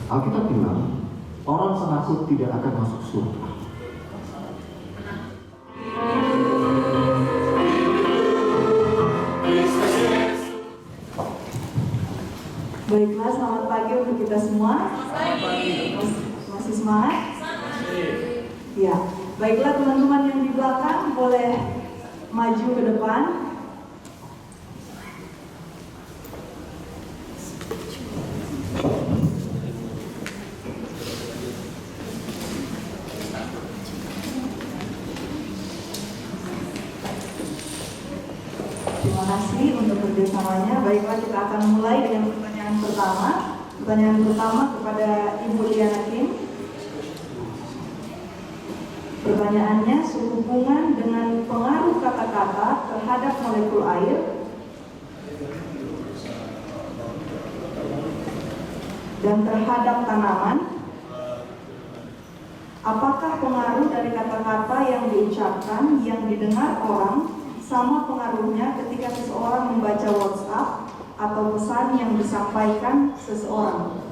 Alkitab bilang, orang penakut tidak akan masuk surga. Baiklah, selamat pagi untuk kita semua. Masih semangat? Ya, baiklah teman-teman yang di belakang boleh maju ke depan. Terima kasih untuk kerjasamanya. Baiklah, kita akan mulai dengan pertanyaan pertama. Pertanyaan pertama kepada Ibu Liana Kim. Pertanyaannya, sehubungan dengan pengaruh kata-kata terhadap molekul air dan terhadap tanaman, apakah pengaruh dari kata-kata yang diucapkan, yang didengar orang, sama pengaruhnya ketika seseorang membaca WhatsApp atau pesan yang disampaikan seseorang?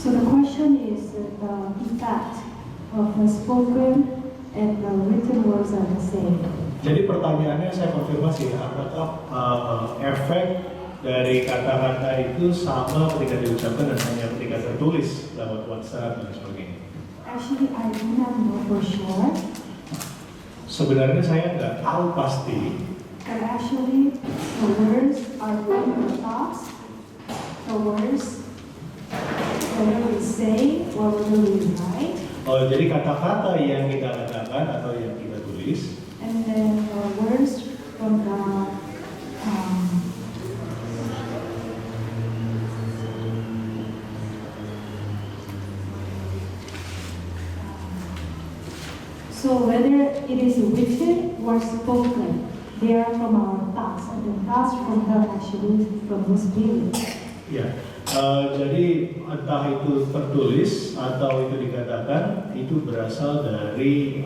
So the question is the effect of the spoken and the written words are the same. Jadi pertanyaannya saya konfirmasi, apakah efek dari kata-kata itu sama ketika diucapkan dan hanya ketika tertulis lewat WhatsApp dan sebagainya? Actually, I do not know for sure. Sebenarnya saya nggak tahu pasti. But actually, the words are from the thoughts. The words, whether we say or whether we write. Oh, jadi kata-kata yang kita katakan atau yang kita tulis. And then the words from the so whether it is written or spoken, they are from our thoughts, and the thoughts from her actually from the spirit. Ya, jadi entah itu tertulis atau itu dikatakan, itu berasal dari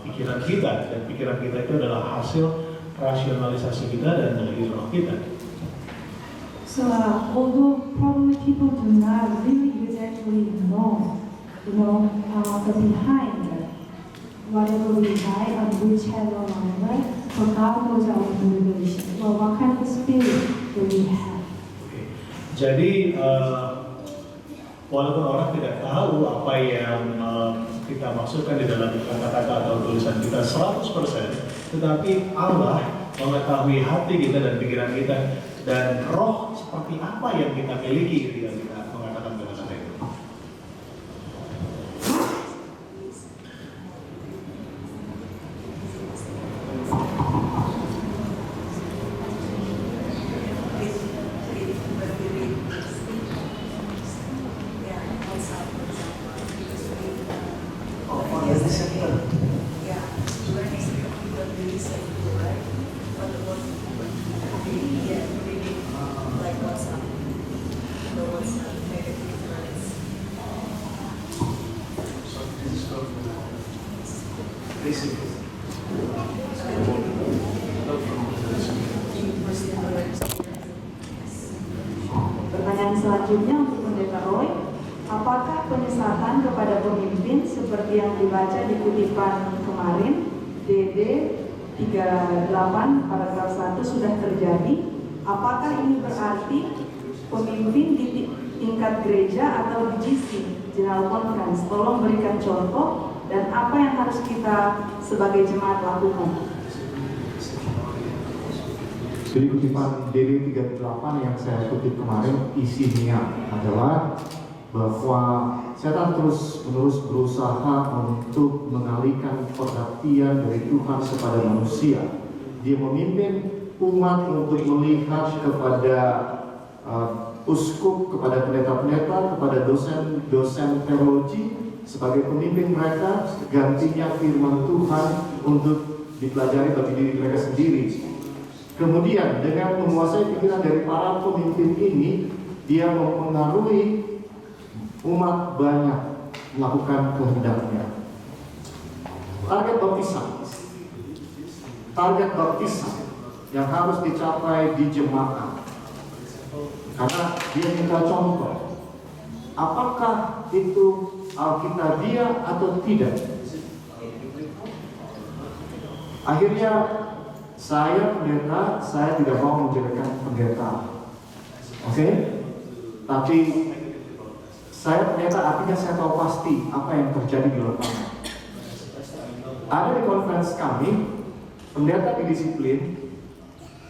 pikiran kita, dan pikiran kita itu adalah hasil rasionalisasi kita dan dari roh kita. So although probably people do not really exactly know, the behind whatever we write on which head or whatever, for God knows our motivation. Well, what kind of spirit do we have? Jadi walaupun orang tidak tahu apa yang kita maksudkan di dalam kata-kata atau tulisan kita 100%, tetapi Allah mengetahui hati kita dan pikiran kita dan roh seperti apa yang kita miliki ketika kita mengatakan kata-kata itu. Pertanyaan selanjutnya untuk Pendeta Roy, apakah penyesatan kepada pemimpin seperti yang dibaca di kutipan kemarin DD 38 paragraf 1 sudah terjadi? Apakah ini berarti pemimpin di tingkat gereja atau di GC, General Conference? Tolong berikan contoh dan apa yang harus kita sebagai jemaat lakukan. Jadi kutipan DD 38 yang saya kutip kemarin isinya adalah bahwa setan terus-menerus berusaha untuk mengalihkan perhatian dari Tuhan kepada manusia. Dia memimpin umat untuk melihat kepada uskup, kepada pendeta-pendeta, kepada dosen-dosen teologi sebagai pemimpin mereka, gantinya firman Tuhan untuk dipelajari bagi diri mereka sendiri. Kemudian dengan menguasai pikiran dari para pemimpin ini, dia mempengaruhi umat banyak melakukan kehendaknya. Target baptisan yang harus dicapai di jemaat. Karena dia minta contoh. Apakah itu Alkitabiah atau tidak? Akhirnya saya pendeta, saya tidak mau menjadikan pendeta. Oke? Tapi saya pendeta artinya saya tahu pasti apa yang terjadi di lapangan. Ada di konferensi kami, pendeta didisiplin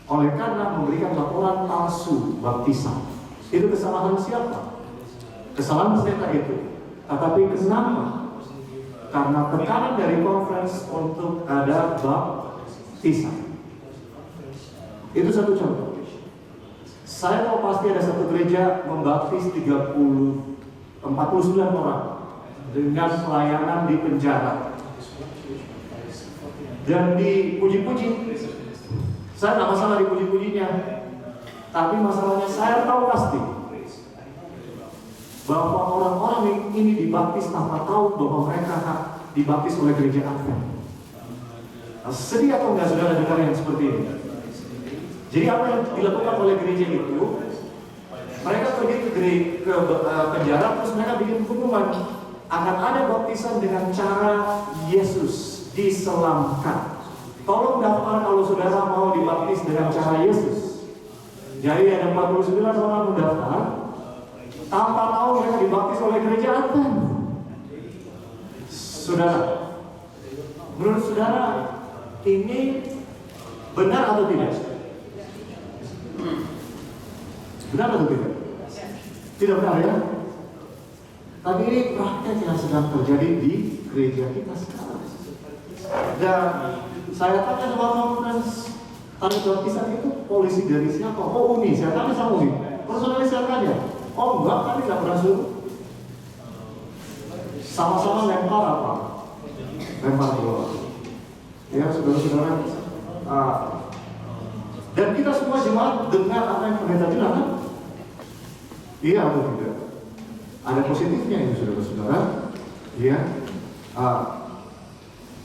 oleh karena memberikan laporan palsu baptisan. Itu kesalahan siapa? Kesalahan pendeta itu. Tetapi kenapa? Karena tekanan dari konferensi untuk ada baptisan. Itu satu contoh. Saya tahu pasti ada satu gereja membaptis 49 orang dengan pelayanan di penjara. Dan dipuji-puji. Saya nggak masalah dipuji-pujinya, tapi masalahnya saya tahu pasti bahwa orang-orang ini dibaptis tanpa tahu bahwa mereka dibaptis oleh gereja Advent. Nah, sedih atau enggak saudara dengar yang seperti ini? Jadi apa yang dilakukan oleh gereja itu? Mereka pergi ke penjara, terus mereka bikin pengumuman akan ada baptisan dengan cara Yesus diselamkan. Tolong daftar kalau saudara mau dibaptis dengan cara Yesus. Jadi ada 49 orang mendaftar, tanpa tahu mereka dibaptis oleh gereja Advent. Saudara, menurut saudara ini benar atau tidak? Benar atau tidak? Tidak benar ya? Tapi ini praktek yang sedang terjadi di gereja kita sekarang. Dan saya tanya sama konferensi, tanya baptisan itu polisi dari siapa? Oh Uni, saya tanya sama Uni. Personalis saya tanya, oh enggak, kami tidak pernah suruh. Sama-sama lempar apa? Lempar bola. Ya saudara-saudara, dan kita semua jemaat dengar apa yang pendeta bilang kan? Iya atau tidak? Ada positifnya ini saudara-saudara. Ya,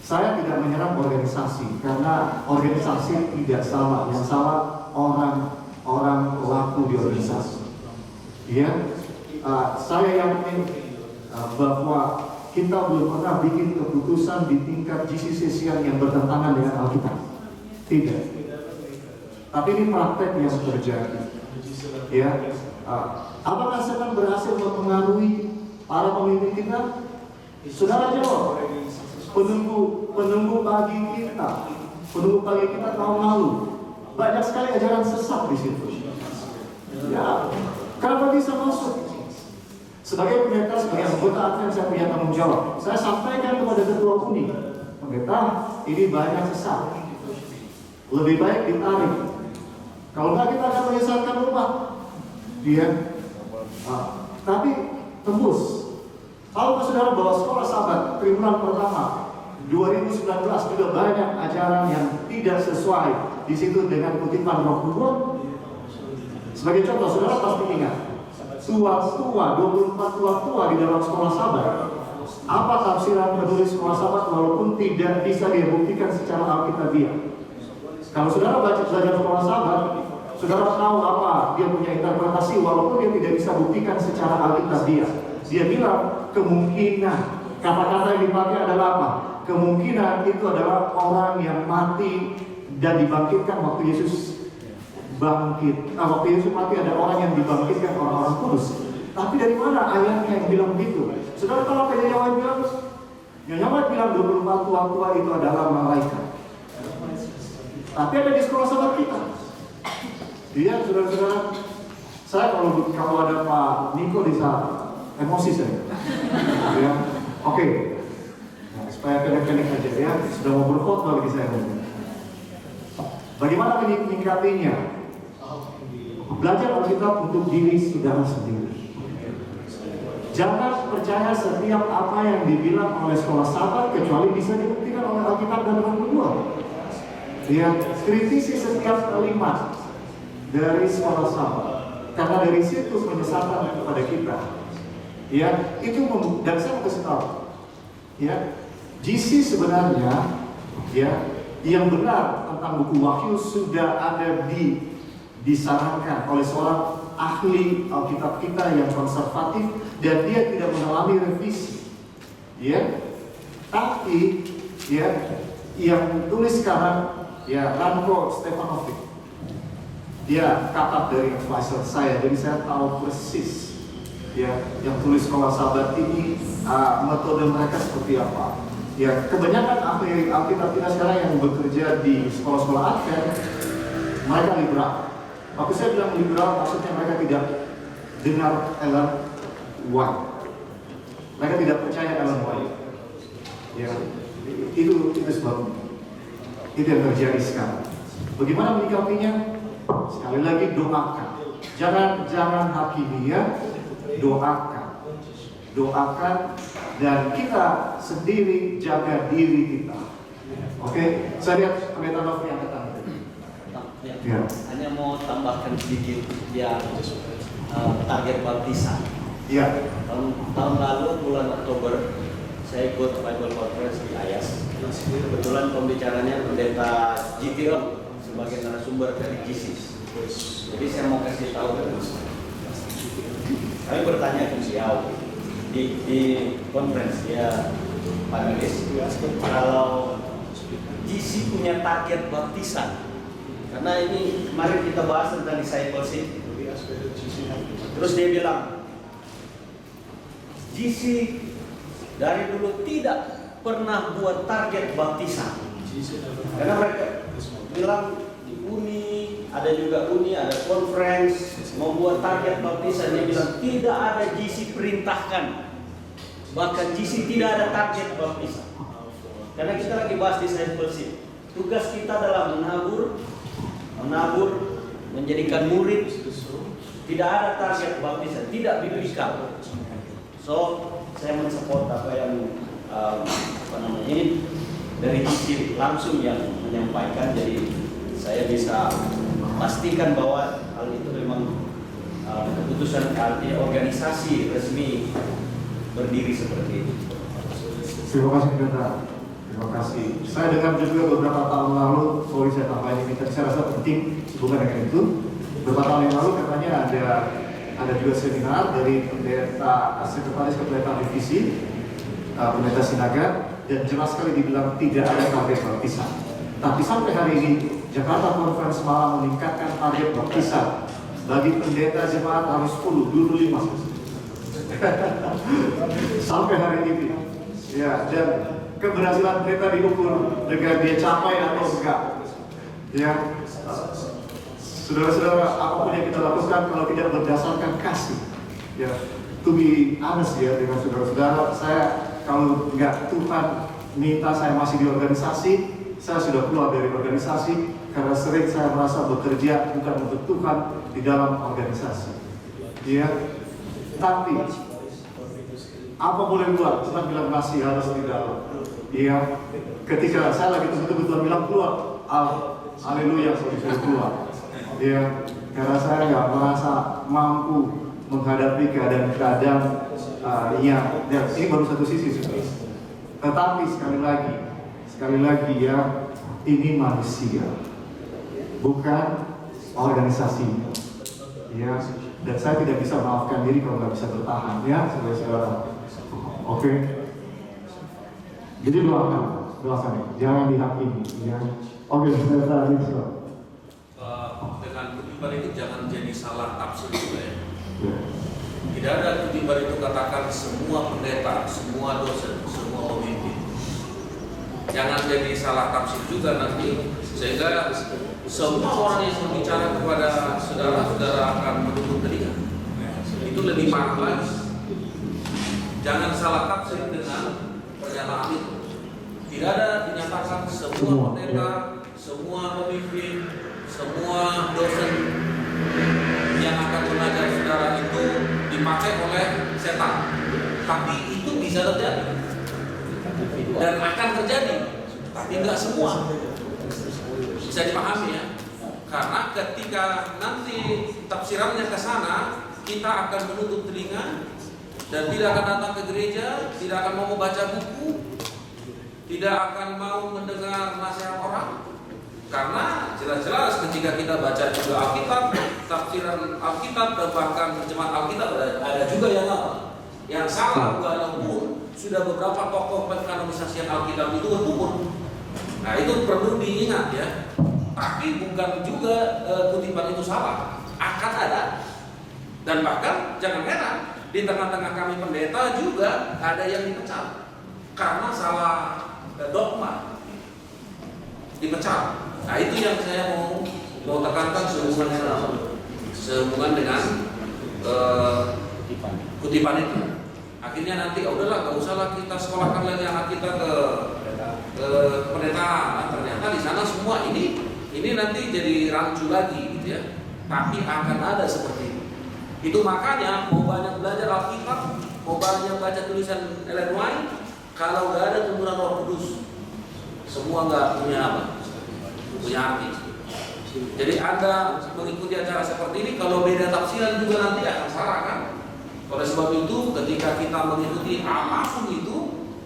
saya tidak menyerang organisasi karena organisasi tidak salah. Yang salah orang pelaku di organisasi. Ya, saya yakin bahwa kita belum pernah bikin keputusan di tingkat GCC yang bertentangan dengan Alkitab. Tidak. Tapi ini praktek yang terjadi. Ya, apakah setan berhasil mempengaruhi para pemimpin kita? Saudara jawab. Penunggu pagi kita tahun lalu banyak sekali ajaran sesat di situ. Ya, kenapa bisa masuk? Sebagai pendeta, sebagai anggota Advent, saya punya tanggung jawab. Saya sampaikan kepada ketua Uni, pendeta, ini banyak sesat. Lebih baik ditarik. Kalau enggak kita akan menyesatkan umat. Dia, tapi tembus. Kalau saudara bawa sekolah sahabat tribulan pertama 2019 juga banyak ajaran yang tidak sesuai di situ dengan kutipan Roh Kudus. Sebagai contoh, saudara pasti ingat tua-tua, 24 tua-tua di dalam sekolah sahabat. Apa tafsiran penulis sekolah sahabat walaupun tidak bisa dibuktikan secara alkitabiah? Kalau saudara belajar sekolah sahabat, saudara tahu apa dia punya interpretasi walaupun dia tidak bisa buktikan secara alkitabiah. Dia bilang kemungkinan, kata-kata yang dipakai adalah apa? Kemungkinan itu adalah orang yang mati dan dibangkitkan waktu Yesus bangkit. Waktu Yesus mati ada orang yang dibangkitkan, orang-orang kudus. Tapi dari mana ayatnya yang bilang begitu? Saudara tahu apa Nyonya White bilang? Nyonya White bilang 24 tua-tua itu adalah malaikat. Tapi ada di sekolah sahabat kita. Dia saudara-saudara, saya kalau ada Pak Niko di sana, emosi saya. Ya, oke. Nah, supaya pendek-pendek aja ya, sudah mau berkhotbah bagi saya. Bagaimana menyikapinya? Belajar Alkitab untuk diri saudara sendiri. Jangan percaya setiap apa yang dibilang oleh sekolah sahabat kecuali bisa dibuktikan oleh Alkitab dan Roh Kudus. Ya, kritisi setiap kalimat dari sekolah sahabat, karena dari situ menyesatkan kepada kita. Ya, itu dan saya mau kasih tahu. Ya, GC sebenarnya ya yang benar tentang buku Wahyu sudah ada disarankan oleh seorang ahli Alkitab kita yang konservatif dan dia tidak mengalami revisi. Ya, tapi ya yang tulis sekarang ya Ranko Stefanovic, dia kakak dari advisor saya, jadi saya tahu persis ya yang tulis sekolah sahabat ini metode mereka seperti apa. Ya, kebanyakan ahli Alkitab kita sekarang yang bekerja di sekolah-sekolah Advent, mereka liberal. Waktu saya bilang liberal, maksudnya mereka tidak dengar Ellen White. Mereka tidak percaya Ellen White. Ya, itu sebabnya. Itu yang terjadi sekarang. Bagaimana menyikapinya? Sekali lagi doakan. Jangan hakimi ya. Doakan dan kita sendiri jaga diri kita. Oke, saya lihat pendeta Novi yang datang. Ya. Hanya mau tambahkan sedikit ya target baptisan. Iya. Tahun lalu bulan Oktober saya ikut Bible Conference di Ayas. Kebetulan pembicaranya pendeta GTO sebagai narasumber dari GC. Jadi saya mau kasih tahu kami bertanya ke beliau di conference ya panelis kalau GC punya target baptisan. Karena ini kemarin kita bahas tentang discipleship. Terus dia bilang, GC dari dulu tidak pernah buat target baptisan. Karena mereka bilang di Uni, ada conference, membuat target baptisan. Dia bilang tidak ada GC perintahkan. Bahkan GC tidak ada target baptisan. Karena kita lagi bahas discipleship. Tugas kita adalah menabur, menjadikan murid. Tidak ada target baptisan, tidak biblikal. So, saya mensupport apa yang ini dari GC langsung yang menyampaikan. Jadi saya bisa pastikan bahwa hal itu memang keputusan organisasi resmi berdiri seperti itu. Terima kasih pendeta. Terima kasih. Saya dengar juga beberapa tahun lalu, sorry saya tambahin ini, tapi saya rasa penting bukan dengan itu. Beberapa tahun yang lalu katanya ada juga seminar dari pendeta sekretaris pendeta divisi, pendeta Sinaga, dan jelas sekali dibilang tidak ada target baptisan. Tapi sampai hari ini Jakarta Conference malah meningkatkan target baptisan. Bagi pendeta jemaat harus 10, dulu 5. Sampai hari ini. Ya, dan keberhasilan pendeta diukur dengan dia capai atau enggak. Ya, saudara-saudara, apapun yang kita lakukan kalau tidak berdasarkan kasih, ya, to be honest ya dengan saudara-saudara, saya kalau enggak Tuhan minta saya masih di organisasi, saya sudah keluar dari organisasi karena sering saya merasa bekerja bukan untuk Tuhan di dalam organisasi. Ya, tapi apa boleh buat? Tuhan bilang masih harus di dalam. Iya, ketika saya lagi tunggu Tuhan bilang keluar, haleluya, saya disuruh keluar. Iya, karena saya nggak merasa mampu menghadapi keadaan-keadaan yang ini baru satu sisi sudah. Tetapi sekali lagi ya, ini manusia, bukan organisasi. Ya, dan saya tidak bisa maafkan diri kalau nggak bisa bertahan ya, saudara-saudara. Oke. Jadi doakan ya, jangan dihakimi ya. Oke, saudara Rizal. Dengan kutipan itu jangan jadi salah tafsir juga ya. Tidak ada kutipan itu katakan semua pendeta, semua dosen, semua pemimpin. Jangan jadi salah tafsir juga nanti sehingga semua orang yang berbicara kepada saudara-saudara akan menutup telinga. Itu lebih parah lagi. Jangan salah tafsir dengan pernyataan itu. Tidak ada dinyatakan semua pendeta, semua pemimpin, semua dosen yang akan mengajar saudara itu dipakai oleh setan. Tapi itu bisa terjadi dan akan terjadi, tapi tidak semua. Bisa dipahami ya, karena ketika nanti tafsirannya ke sana, kita akan menutup telinga dan tidak akan datang ke gereja, tidak akan mau membaca buku, tidak akan mau mendengar nasihat orang. Karena jelas-jelas ketika kita baca juga Alkitab, tafsiran Alkitab dan bahkan terjemahan Alkitab ada juga yang salah, walaupun sudah beberapa tokoh penkanonisasian Alkitab itu bertumbuh. Nah itu perlu diingat ya. Tapi bukan juga kutipan itu salah, akan ada. Dan bahkan jangan heran, di tengah-tengah kami pendeta juga ada yang dipecat karena salah dogma, dipecat. Nah itu yang saya mau tekankan sehubungan dengan kutipan itu. Akhirnya nanti udahlah, gak usahlah kita sekolahkan lagi anak kita ke pendeta. Ternyata di sana semua ini nanti jadi rancu lagi gitu ya. Tapi akan ada seperti itu. Itu makanya mau banyak belajar Alkitab, mau banyak baca tulisan Ellen White, kalau gak ada tuntunan Roh Kudus, semua gak punya apa? Punya arti. Jadi Anda mengikuti acara seperti ini, kalau beda tafsiran juga nanti akan salah kan? Oleh sebab itu, ketika kita mengikuti apapun itu,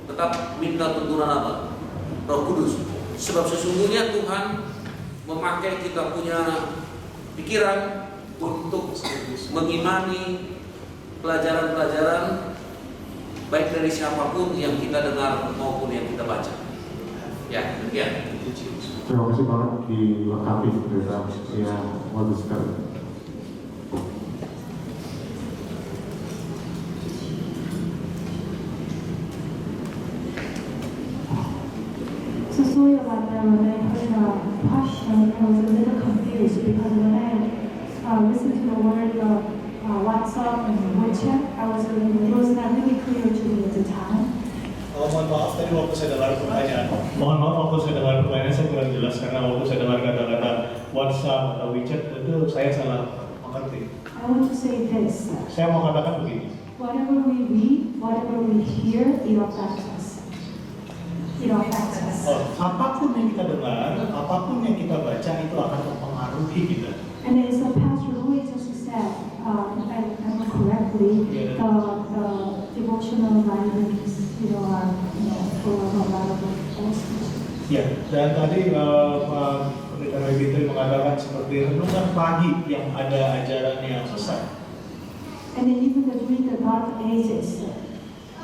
tetap minta tuntunan apa? Roh Kudus. Sebab sesungguhnya Tuhan memakai kita punya pikiran untuk mengimani pelajaran-pelajaran baik dari siapapun yang kita dengar maupun yang kita baca. Ya, demikian. Terima kasih banget dilengkapi pendeta yang bagus sekali. So sorry about that. When I heard the question, I was a little confused because when I listened to the word WhatsApp and WeChat, it was not really clear to me at the time. Mohon maaf tadi waktu saya dengar pertanyaan. Saya kurang jelas karena waktu saya dengar kata-kata WhatsApp atau WeChat itu saya salah mengerti. I want to say this. Saya mau katakan begini. Whatever we read, whatever we hear, it affects us. It affects us. Apapun yang kita dengar, apapun yang kita baca itu akan mempengaruhi kita. And as Pastor Louis just said, and correctly, the devotional writings, are full of a lot of falsehoods. Ya, dan tadi Pak Pendeta Rebitri mengatakan seperti renungan pagi yang ada ajarannya yang sesat. And then even during the Dark Ages,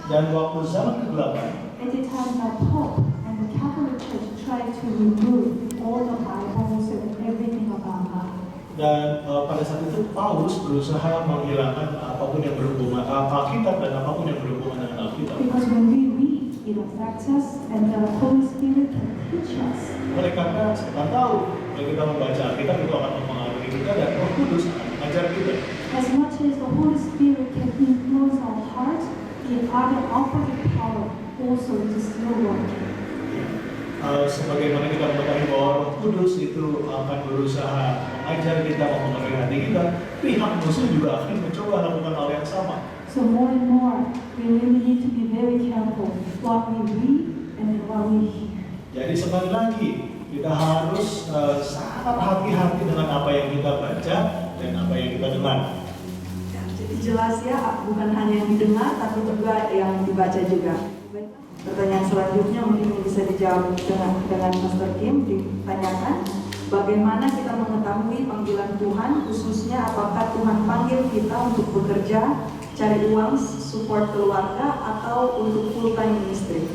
Dan waktu zaman kegelapan, at the time the Pope and the Catholic Church tried to remove all the Bibles and everything about God. dan pada saat itu Paulus berusaha menghilangkan apapun yang berhubungan Alkitab dan apapun yang berhubungan dengan Alkitab. Because when we read, it affects us, and the Holy Spirit can teach us. Oleh karena kita tahu kalau kita membaca Alkitab itu akan mempengaruhi kita dan Roh Kudus akan mengajar kita. As much as the Holy Spirit can influence our hearts, the other opposite power also is still working. Sebagaimana kita mengetahui bahwa Roh Kudus itu akan berusaha mengajar kita, mempengaruhi hati kita, pihak musuh juga akan mencoba lakukan hal yang sama. So more and more, we really need to be very careful what we read and what we hear. Jadi sekali lagi, kita harus sangat hati-hati dengan apa yang kita baca dan apa yang kita dengar. Jadi jelas ya, bukan hanya yang didengar, tapi juga yang dibaca juga. Pertanyaan selanjutnya mungkin bisa dijawab dengan Pastor Kim, ditanyakan bagaimana kita mengetahui panggilan Tuhan, khususnya apakah Tuhan panggil kita untuk bekerja, cari uang, support keluarga, atau untuk full time ministry.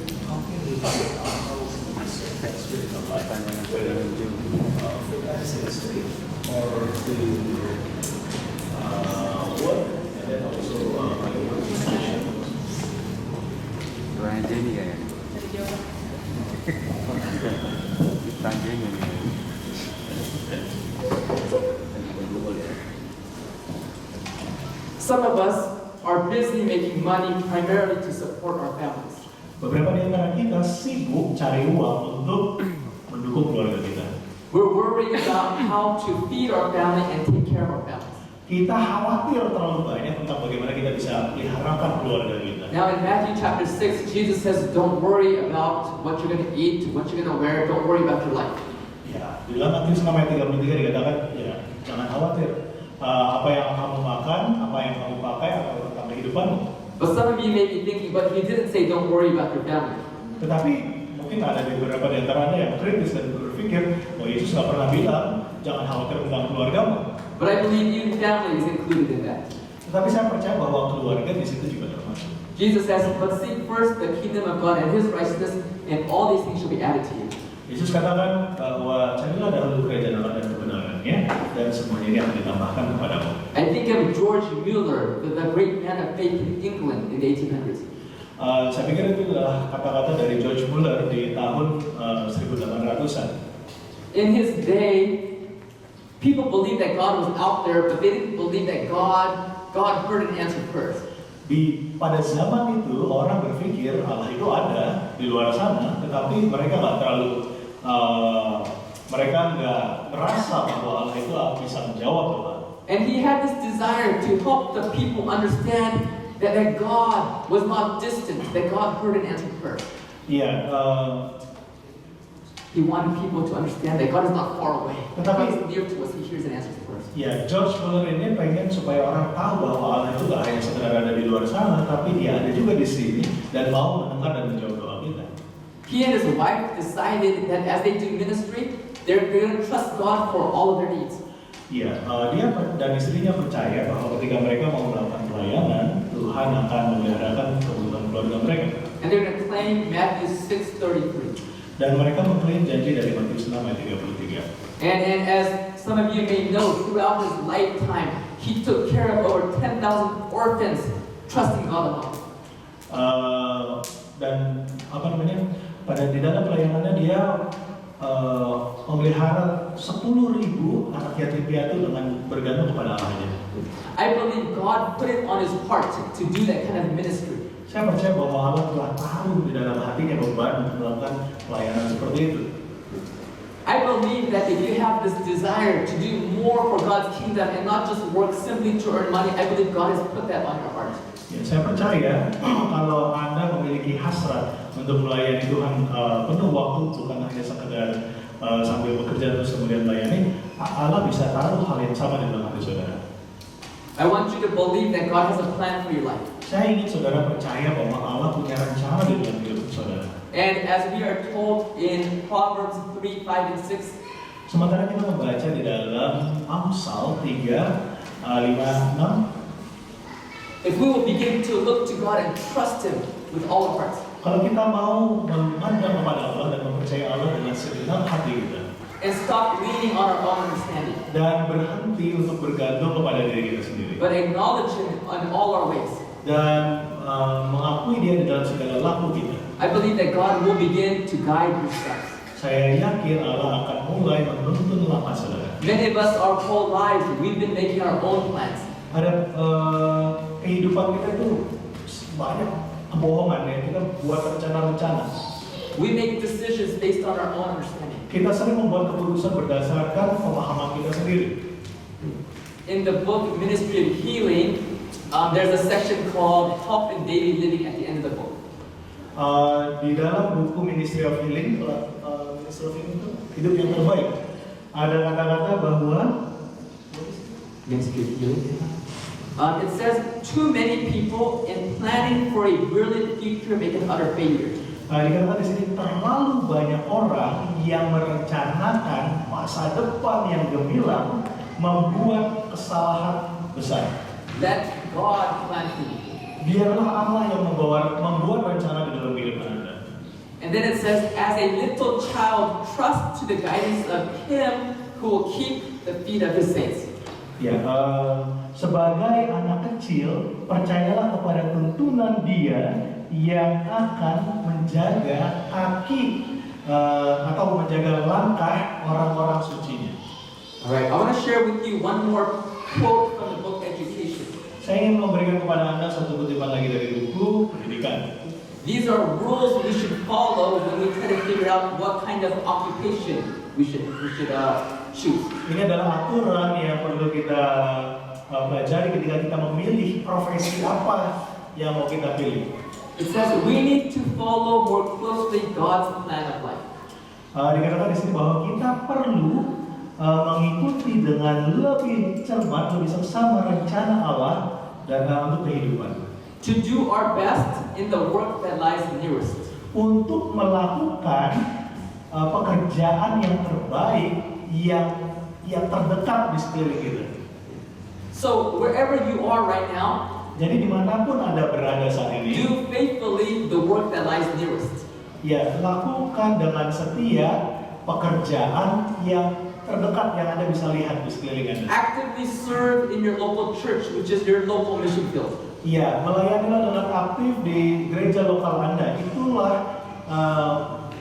Some of us are busy making money primarily to support our families. Beberapa di antara kita sibuk cari uang untuk mendukung keluarga kita. We're worried about how to feed our family and take care of our family. kita khawatir terlalu banyak tentang bagaimana kita bisa peliharakan keluarga kita. Now in Matthew chapter 6, Jesus says, don't worry about what you're going to eat, what you're going to wear, don't worry about your life. Ya, di dalam Matius 6 ayat 33 dikatakan, ya jangan khawatir apa yang kamu makan, apa yang kamu pakai, atau tentang kehidupanmu. But some of you may be thinking, but he didn't say don't worry about your family. Tetapi mungkin ada beberapa di antara Anda yang kritis dan berpikir, oh Yesus nggak pernah bilang jangan khawatir tentang keluargamu. But I believe even family is included in that. Tetapi saya percaya bahwa keluarga di situ juga termasuk. Jesus says, but seek first the kingdom of God and his righteousness, and all these things shall be added to you. Yesus katakan bahwa carilah dahulu kerajaan Allah dan kebenarannya, dan semuanya ini akan ditambahkan kepadamu. I think of George Mueller, the great man of faith in England in the 1800s. Saya pikir itu adalah kata-kata dari George Mueller di tahun 1800-an. In his day, people believed that God was out there, but they didn't believe that God heard and answered prayers. Pada zaman itu orang berpikir Allah itu ada di luar sana, tetapi mereka nggak merasa bahwa Allah itu bisa menjawab doa. And he had this desire to help the people understand that God was not distant, that God heard and answered prayers. Iya. He wanted people to understand that God is not far away. Tetapi- God is near to us. He hears and answers prayers. Ya, George Mueller ini pengen supaya orang tahu bahwa Allah itu gak hanya sekedar ada di luar sana, tapi dia ada juga di sini dan mau mendengar dan menjawab doa kita. He and his wife decided that as they do ministry, they're going to trust God for all of their needs. Iya, dia dan istrinya percaya bahwa ketika mereka mau melakukan pelayanan, Tuhan akan memeliharakan kebutuhan keluarga mereka. And they're going to claim Matthew 6:33. Dan mereka mengklaim janji dari Matius 6 ayat 33. And as some of you may know, throughout his lifetime, he took care of over 10,000 orphans, trusting God alone. Dan pada di dalam pelayanannya dia memelihara 10.000 anak yatim piatu dengan bergantung kepada Allahnya. I believe God put it on his heart to do that kind of ministry. Saya percaya bahwa Allah telah tahu di dalam hatinya beban untuk melakukan pelayanan seperti itu. I believe that if you have this desire to do more for God's kingdom and not just work simply to earn money, I believe God has put that on your heart. Ya, saya percaya kalau Anda memiliki hasrat untuk melayani Tuhan penuh waktu, bukan hanya sekedar sambil bekerja terus kemudian melayani, Allah bisa taruh hal yang sama di dalam hati saudara. I want you to believe that God has a plan for your life. Saya ingin saudara percaya bahwa Allah punya rencana di dalam hidup saudara. And as we are told in Proverbs 3, 5, and 6, Sementara kita membaca di dalam Amsal 3, 5, 6, if we will begin to look to God and trust Him with all our hearts, kalau kita mau memandang kepada Allah dan mempercayai Allah dengan segenap hati kita, and stop leaning on our own understanding, dan berhenti untuk bergantung kepada diri kita sendiri, but acknowledge Him in all our ways, dan mengakui Dia di dalam segala laku kita, I believe that God will begin to guide your steps. saya yakin Allah akan mulai menuntun langkah saudara. Many of us, our whole lives, we've been making our own plans. Ada kehidupan kita itu banyak kebohongan ya, kita buat rencana-rencana. We make decisions based on our own understanding. Kita sering membuat keputusan berdasarkan pemahaman kita sendiri. In the book Ministry of Healing, there's a section called Health and Daily Living at the end of the book. Di dalam buku Ministry of Healing, Ministry of Healing itu hidup yang terbaik. Ada kata-kata bahwa Ministry of Healing. It says, too many people in planning for a brilliant future make an utter failure. Dikatakan di sini terlalu banyak orang yang merencanakan masa depan yang gemilang membuat kesalahan besar. Let God plan for you. Biarlah Allah yang membuat rencana di dalam kehidupan Anda. And then it says, as a little child, trust to the guidance of Him who will keep the feet of His saints. Ya, sebagai anak kecil, percayalah kepada tuntunan Dia yang akan menjaga kaki atau menjaga langkah orang-orang sucinya. Alright, I want to share with you one more quote from the book Education. Saya ingin memberikan kepada Anda satu kutipan lagi dari buku pendidikan. These are rules we should follow when we try to figure out what kind of occupation we should choose. Ini adalah aturan yang perlu kita pelajari ketika kita memilih profesi apa yang mau kita pilih. It says we need to follow more closely God's plan of life. Dikatakan di sini bahwa kita perlu mengikuti dengan lebih cermat, lebih seksama rencana Allah untuk kehidupan. To do our best in the work that lies nearest. Untuk melakukan pekerjaan yang terbaik yang terdekat di sekeliling kita. So wherever you are right now, Jadi dimanapun Anda berada saat ini, do faithfully the work that lies nearest. ya lakukan dengan setia pekerjaan yang terdekat yang Anda bisa lihat di sekeliling Anda. Actively serve in your local church, which is your local mission field. Ya, melayanilah dengan aktif di gereja lokal Anda. Itulah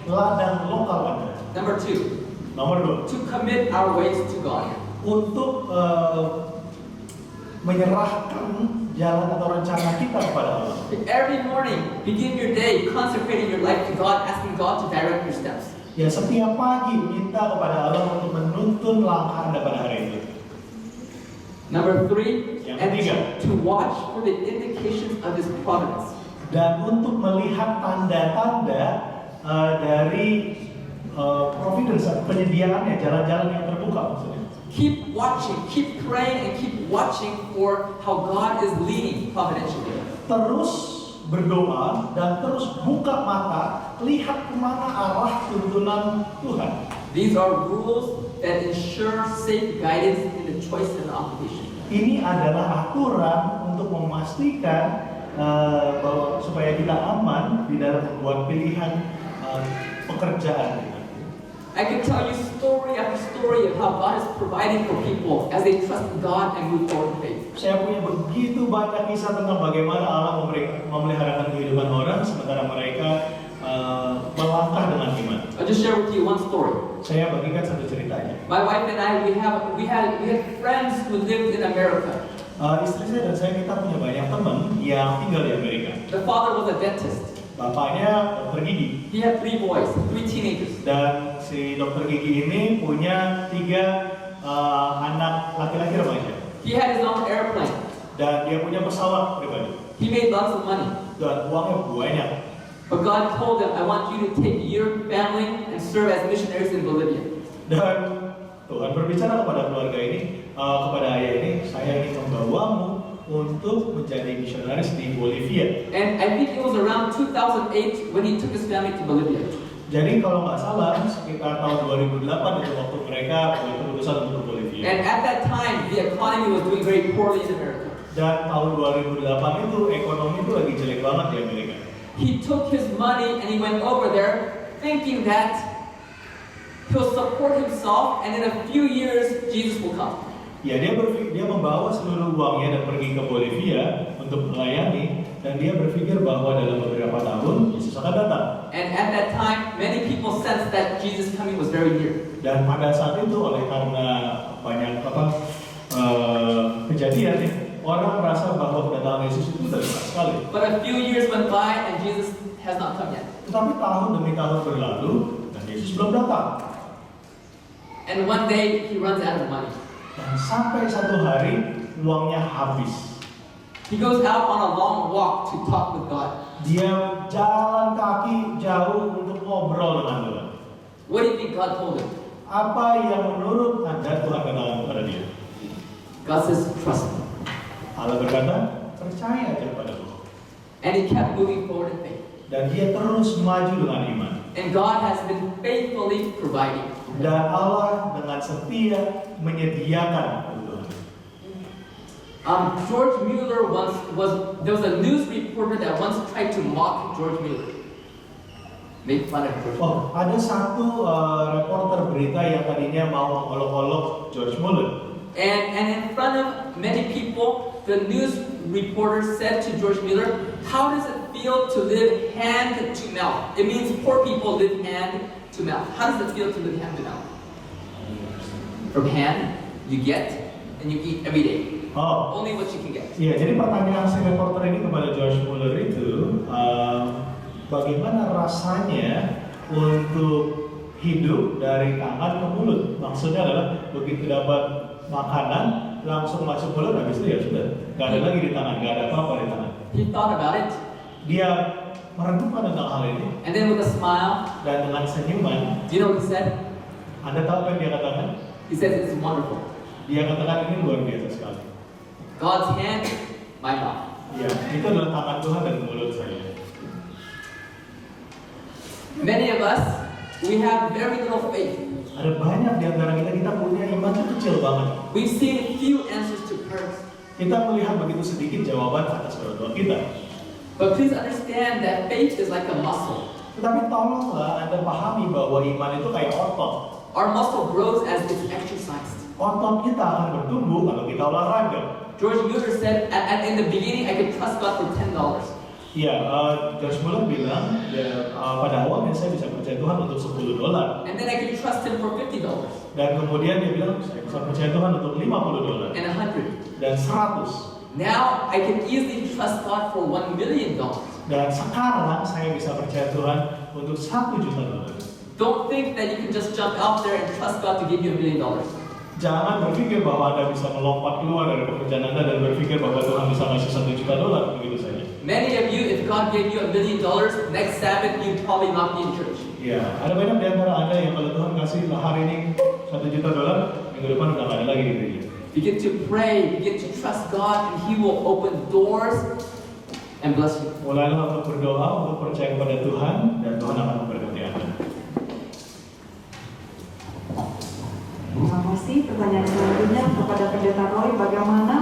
ladang lokal Anda. Number 2, Nomor 2, to commit our ways to God. untuk menyerahkan jalan atau rencana kita kepada Allah. Every morning, begin your day consecrating your life to God, asking God to direct your steps. Ya, setiap pagi minta kepada Allah untuk menuntun langkah Anda pada hari itu. Number 3, Yang and ketiga. to watch for the indications of His providence. Dan untuk melihat tanda-tanda dari providence, penyediaannya, jalan-jalan yang terbuka maksudnya. Keep watching, keep praying, and keep watching for how God is leading providentially. Terus berdoa dan terus buka mata, lihat kemana arah tuntunan Tuhan. These are rules that ensure safe guidance in the choice and application. Ini adalah aturan untuk memastikan bahwa supaya kita aman di dalam membuat pilihan pekerjaan kita. I can tell you story after story of how God is providing for people as they trust in God and move forward in faith. Saya punya begitu banyak kisah tentang bagaimana Allah memeliharakan kehidupan orang sementara mereka melangkah dengan iman. I'll just share with you one story. Saya bagikan satu ceritanya. My wife and I, we had friends who lived in America. Istri saya dan saya kita punya banyak teman yang tinggal di Amerika. The father was a dentist. Bapaknya dokter gigi He had 3 boys, 3 teenagers. dan si dokter gigi ini punya 3 anak laki-laki remaja He had his own airplane. dan dia punya pesawat pribadi He made lots of money. dan uangnya banyak. But God told him, I want you to take your family and serve as missionaries in Bolivia. Dan Tuhan berbicara kepada keluarga ini, kepada ayah ini, saya ingin membawamu untuk menjadi misionaris di Bolivia. And I think it was around 2008 when he took his family to Bolivia. Jadi kalau nggak salah sekitar tahun 2008 itu waktu mereka membuat keputusan untuk ke Bolivia. And at that time, the economy was doing very poorly in America. Dan tahun 2008 itu ekonomi itu lagi jelek banget di Amerika. He took his money and he went over there thinking that he'll support himself and in a few years Jesus will come. Ya, dia membawa seluruh uangnya dan pergi ke Bolivia untuk melayani dan dia berpikir bahwa dalam beberapa tahun Yesus akan datang. And at that time, many people sensed that Jesus' coming was very near. Dan pada saat itu oleh karena banyak kejadian nih, orang merasa bahwa kedatangan Yesus itu sudah dekat sekali. But a few years went by and Jesus has not come yet. Tetapi tahun demi tahun berlalu dan Yesus belum datang. And one day he runs out of money. Dan sampai satu hari uangnya habis. He goes out on a long walk to talk with God. Dia jalan kaki jauh untuk ngobrol dengan Tuhan. What do you think God told him? Apa yang menurut Anda Tuhan katakan kepada dia? God says, trust me. Allah berkata, percaya aja padaku. And he kept moving forward in faith. Dan dia terus maju dengan iman. And God has been faithfully providing. Dan Allah dengan setia menyediakan kebutuhan. George Mueller there was a news reporter that once tried to mock George Mueller. Make fun of George Mueller. Oh, ada satu reporter berita yang tadinya mau mengolok-olok George Mueller. And in front of many people, the news reporter said to George Mueller, how does it feel to live hand to mouth? It means poor people live hand to mouth. How does it feel to live hand to mouth? From hand, you get, and you eat every day. Oh, Only what you can get. iya. Jadi pertanyaan si reporter ini kepada George Mueller itu, bagaimana rasanya untuk hidup dari tangan ke mulut? Maksudnya adalah begitu dapat makanan langsung masuk mulut, habis itu ya sudah, nggak ada lagi di tangan, nggak ada apa-apa di tangan. He thought about it, Dia merenungkan tentang hal ini, and then with a smile, dan dengan senyuman, do you know what he said? Anda tahu apa yang dia katakan? He said, it's wonderful. Dia katakan ini luar biasa sekali. God's hand, my mouth. Ya, itu adalah tangan Tuhan dan mulut saya. Many of us, we have very little faith. Ada banyak di antara kita punya iman itu kecil banget. We've seen few answers to prayers. Kita melihat begitu sedikit jawaban atas doa kita. But please understand that faith is like a muscle. Tetapi tolonglah Anda pahami bahwa iman itu kayak otot. Our muscle grows as it's exercised. Otot kita akan bertumbuh kalau kita olahraga. George Mueller said, in the beginning, I could trust God for $10. Ya, George Mueller bilang pada awalnya saya bisa percaya Tuhan untuk $10. And then I could trust Him for $50 Dan kemudian dia bilang saya bisa percaya Tuhan untuk $50 and $100. dan 100. Now I can easily trust God for $1 million. Dan sekarang saya bisa percaya Tuhan untuk $1 juta. Don't think that you can just jump out there and trust God to give you $1 million. Jangan berpikir bahwa Anda bisa melompat keluar dari pekerjaan Anda dan berpikir bahwa Tuhan bisa ngasih $1 juta begitu saja. Many of you, if God gave you $1 million, next Sabbath you'd probably not be in church. Ya, ada banyak di antara Anda yang kalau Tuhan kasih hari ini $1 juta, minggu depan udah nggak ada lagi di gereja. Begin to pray, begin to trust God, and He will open doors and bless you. Mulailah untuk berdoa, untuk percaya kepada Tuhan, dan Tuhan akan memberkati Anda. Terima kasih. Pertanyaan selanjutnya kepada Pendeta Roy, bagaimana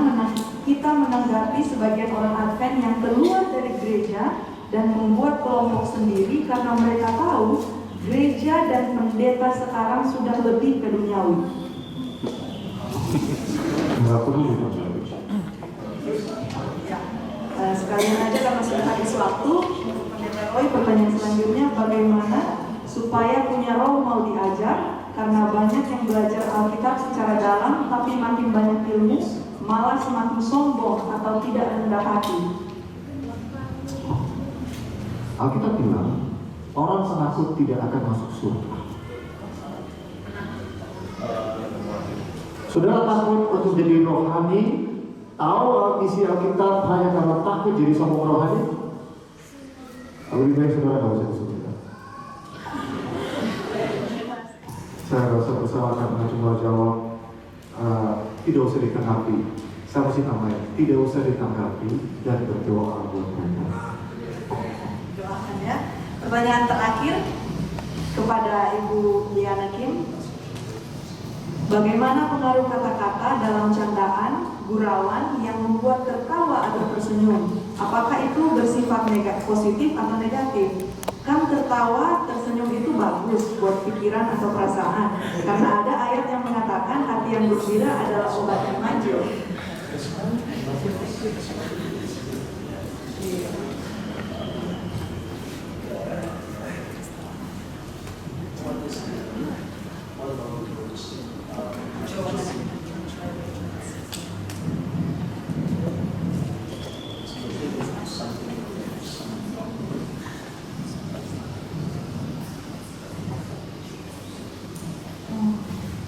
kita menanggapi sebagian orang Advent yang keluar dari gereja dan membuat kelompok sendiri karena mereka tahu gereja dan pendeta sekarang sudah lebih ke duniawi. Nggak perlu dipercaya. Ya. Sekalian aja karena sudah habis waktu, Pendeta Roy, pertanyaan selanjutnya bagaimana supaya punya roh mau diajar? Karena banyak yang belajar Alkitab secara dalam, tapi makin banyak ilmu, malah semakin sombong atau tidak rendah hati. Alkitab bilang, orang penakut tidak akan masuk surga. Saudara takut untuk jadi rohani? Tahu isi Alkitab hanya karena takut jadi sombong rohani? Lebih baik saudara nggak usah disebutkan. Saya rasa bersama karena cuma jawab tidak usah ditanggapi. Saya mesti tambahin, tidak usah ditanggapi dan berdoa buat mereka. Doakan ya. Pertanyaan terakhir kepada Ibu Liana Kim. Bagaimana pengaruh kata-kata dalam candaan, gurauan yang membuat tertawa atau tersenyum? Apakah itu bersifat positif atau negatif? Kan tertawa, tersenyum itu bagus buat pikiran atau perasaan. Karena ada ayat yang mengatakan hati yang gembira adalah obat yang manjur.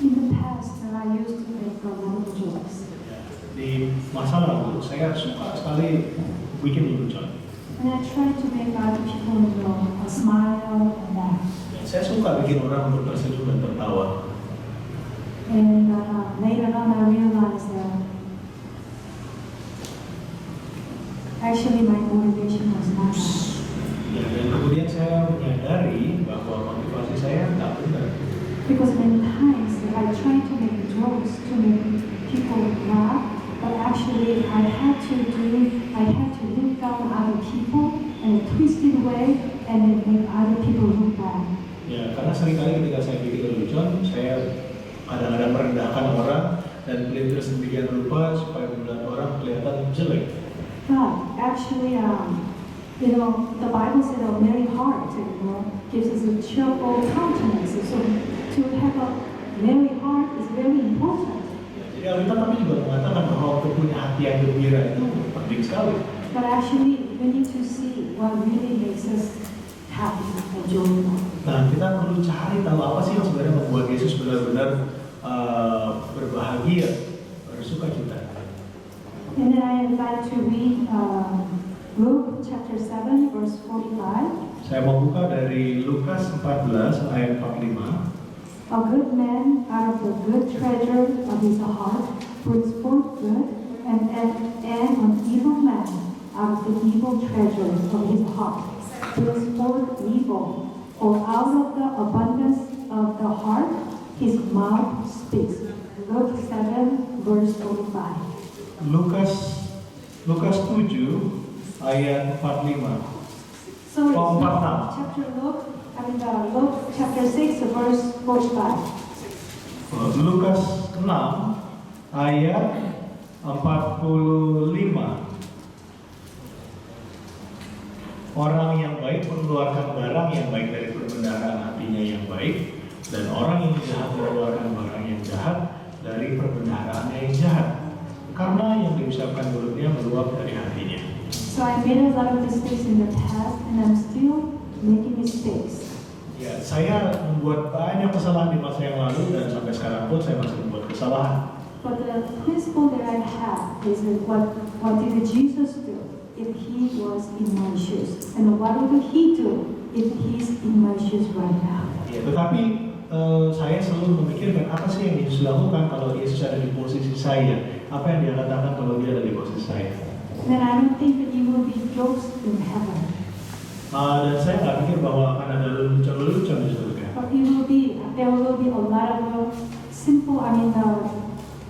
In the past, I used to make a lot of jokes. Di masa lalu, saya suka sekali bikin lucu. And I try to make other people, smile and laugh. Saya suka bikin orang untuk tersenyum dan tertawa. And later on, I realized that actually my motivation was not that. Ya, dan kemudian saya menyadari bahwa motivasi saya tak benar. Because many times I try to make jokes to make people laugh, but actually I had to look down other people in a twisted way and then make other people look bad. Ya, karena seringkali ketika saya bikin lelucon, saya kadang-kadang merendahkan orang dan melintir sedemikian rupa supaya membuat orang kelihatan jelek. But actually, the Bible said a merry heart, gives us a cheerful countenance. So to have a merry heart is very important. Jadi Alkitab tapi juga mengatakan bahwa untuk punya hati yang gembira itu penting sekali. But actually, we need to see what really makes us happy and joyful. Nah, kita perlu cari tahu apa sih yang sebenarnya membuat Yesus benar-benar berbahagia, bersuka cita. like to read Luke chapter 7, verse 45. Saya mau buka dari Lukas 14 ayat 45. A good man out of the good treasure of his heart brings forth good, and an evil man out of the evil treasure of his heart brings forth evil. For out of the abundance of the heart his mouth speaks. Luke 7, verse 45. Lukas 7 ayat 45. So it's Oh, Luke 46. Luke chapter 6, verse 45. Lukas 6 ayat 45. Orang yang baik mengeluarkan barang yang baik dari perbendaharaan hatinya yang baik, dan orang yang jahat mengeluarkan barang yang jahat dari perbendaharaannya yang jahat, karena yang diucapkan mulutnya meluap dari hatinya. So I made a lot of mistakes in the past, and I'm still making mistakes. Ya, saya membuat banyak kesalahan di masa yang lalu, dan sampai sekarang pun saya masih membuat kesalahan. But the principle that I have is that what did Jesus do if he was in my shoes? And what would he do if he's in my shoes right now? Ya, tetapi saya selalu memikirkan apa sih yang Yesus lakukan kalau Yesus ada di posisi saya, apa yang dia katakan kalau dia ada di posisi saya. Then I don't think that you will be jokes in heaven. Dan saya nggak pikir bahwa akan ada lelucon di surga. But there will be a lot of simple,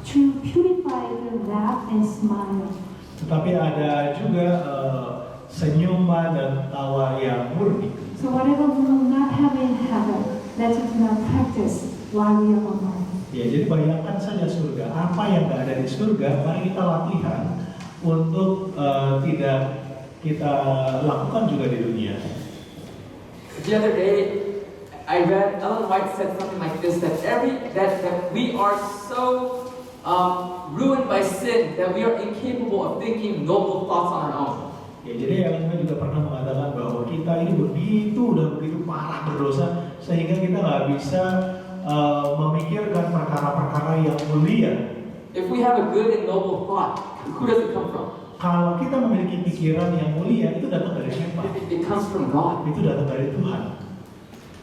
to purify the laugh and smile. Tetapi ada juga senyuman dan tawa yang murni. So whatever we will not have in heaven, let us not practice while we are on earth. Ya, jadi bayangkan saja surga. Apa yang nggak ada di surga, mari kita latihan untuk tidak kita lakukan juga di dunia. The other day, I read Ellen White said something like this: that we are so ruined by sin that we are incapable of thinking noble thoughts on our own. Ya, jadi Ellen White juga pernah mengatakan bahwa kita ini begitu parah berdosa sehingga kita nggak bisa memikirkan perkara-perkara yang mulia. If we have a good and noble thought, who does it come from? Kalau kita memiliki pikiran yang mulia, itu datang dari siapa? It comes from God. Itu datang dari Tuhan.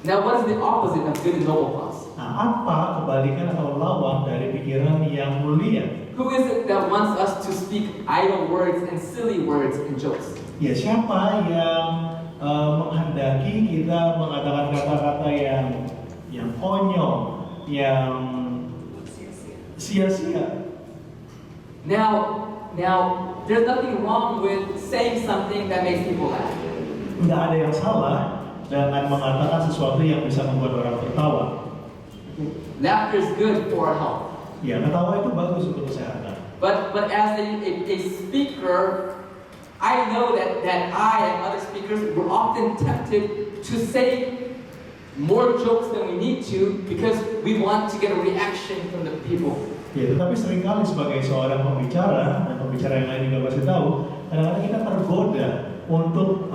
Now, what is the opposite of good and noble thoughts? Nah, apa kebalikan atau lawan dari pikiran yang mulia? Who is it that wants us to speak idle words and silly words and jokes? Ya, siapa yang menghendaki kita mengatakan kata-kata yang konyol, yang sia-sia? Now, there's nothing wrong with saying something that makes people laugh. Tidak ada yang salah dengan mengatakan sesuatu yang bisa membuat orang tertawa. Laughter is good for our health. Ya, ketawa itu bagus untuk kesehatan. But as a speaker, I know that I and other speakers were often tempted to say more jokes than we need to because we want to get a reaction from the people. Ya, tetapi seringkali sebagai seorang pembicara, dan pembicara yang lain juga pasti tahu, kadang-kadang kita tergoda untuk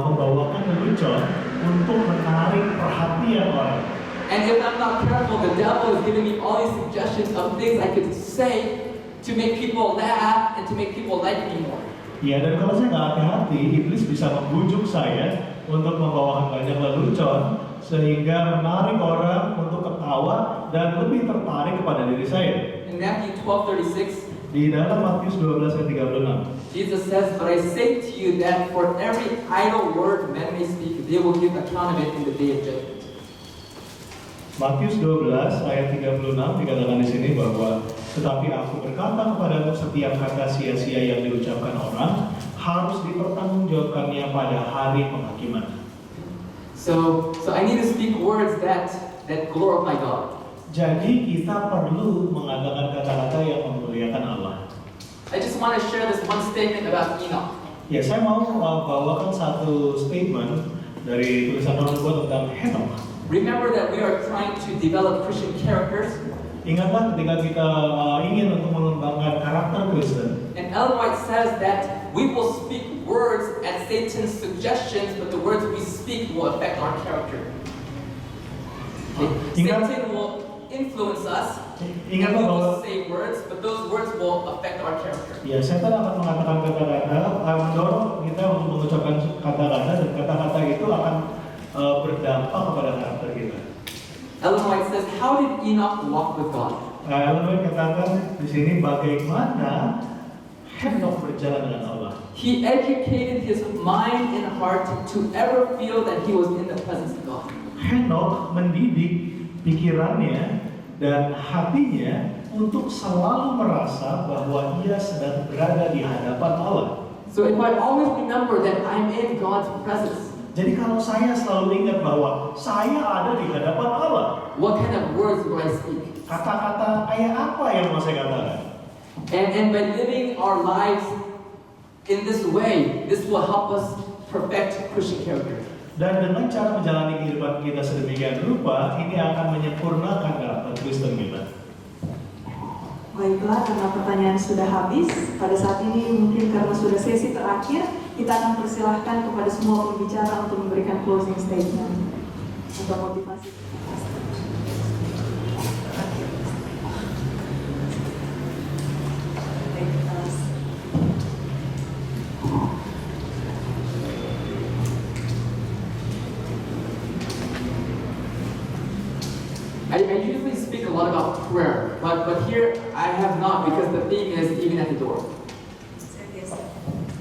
membawakan lelucon untuk menarik perhatian orang. And if I'm not careful, the devil is giving me all these suggestions of things I could say to make people laugh and to make people like me more. Ya, dan kalau saya nggak hati-hati, iblis bisa membujuk saya untuk membawakan banyak lelucon sehingga menarik orang untuk ketawa dan lebih tertarik kepada diri saya. In Matthew 12:36, Di dalam Matius 12 ayat 36, Jesus says, "But I say to you that for every idle word men may speak, they will give account of it in the day of judgment." Matius 12 ayat 36 dikatakan di sini bahwa tetapi aku berkata kepadamu, setiap kata sia-sia yang diucapkan orang harus dipertanggungjawabkannya pada hari penghakiman. So I need to speak words that glorify God. Jadi kita perlu mengatakan kata-kata yang memuliakan Allah. I just want to share this one statement about Enoch. Ya, saya mau bawakan satu statement dari tulisan Nubuat tentang Henokh. Remember that we are trying to develop Christian characters. Ingatlah ketika kita ingin untuk mengembangkan karakter Kristen. And Ellen White says that we will speak words at Satan's suggestions, but the words we speak will affect our character. Okay? Ingat- Satan will influence us. Ingat And we bahwa will say words, but those words will affect our character. ya setan akan mengatakan kata-kata, mendorong kita untuk mengucapkan kata-kata, dan kata-kata itu akan berdampak kepada karakter kita. Ellen White says, how did Enoch walk with God? Ellen White katakan di sini bagaimana Henok berjalan dengan Allah. He educated his mind and heart to ever feel that he was in the presence of God. Henok mendidik pikirannya dan hatinya untuk selalu merasa bahwa ia sedang berada di hadapan Allah. So if I always remember that I'm in God's presence, Jadi kalau saya selalu ingat bahwa saya ada di hadapan Allah, what kind of words do I speak? kata-kata kayak apa yang mau saya katakan? And by living our lives in this way, this will help us perfect Christian character. Dan dengan cara menjalani kehidupan kita sedemikian rupa, ini akan menyempurnakan karakter Kristen kita. Baiklah, karena pertanyaan sudah habis, pada saat ini mungkin karena sudah sesi terakhir, kita akan persilahkan kepada semua pembicara untuk memberikan closing statement atau motivasi. I usually speak a lot about prayer, but here I have not because the theme is even at the door.